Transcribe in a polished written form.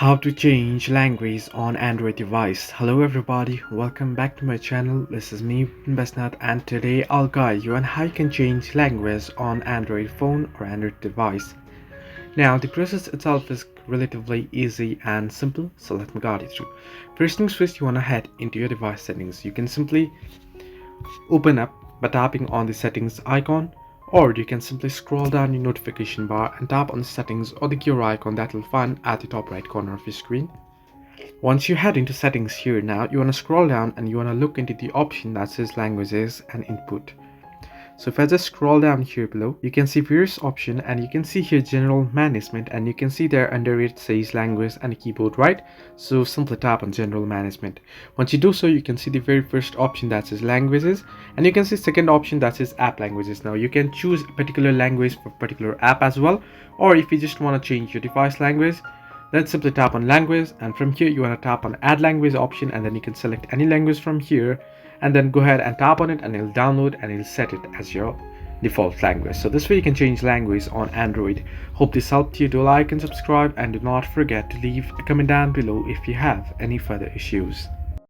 How to change language on Android device. Hello everybody, welcome back to my channel. This is me, Besnath, and today I'll guide you on how you can change language on Android phone or Android device. Now the process itself is relatively easy and simple, so let me guide you through. First things first, you want to head into your device settings. You can simply open up by tapping on the settings icon, or you can simply scroll down your notification bar and tap on the settings or the gear icon that you'll find at the top right corner of your screen. Once you head into settings here, now you want to scroll down and you want to look into the option that says languages and input. So if I just scroll down here below, you can see various options and you can see here general management, and you can see there under it says language and keyboard, right? So simply tap on general management. Once you do so, you can see the very first option that says languages, and you can see second option that says app languages. Now you can choose a particular language for particular app as well, or if you just want to change your device language, then simply tap on language, and from here you want to tap on add language option, and then you can select any language from here and then go ahead and tap on it, and it'll download and it'll set it as your default language. So this way you can change language on Android. Hope this helped you. Do like and subscribe, and do not forget to leave a comment down below if you have any further issues.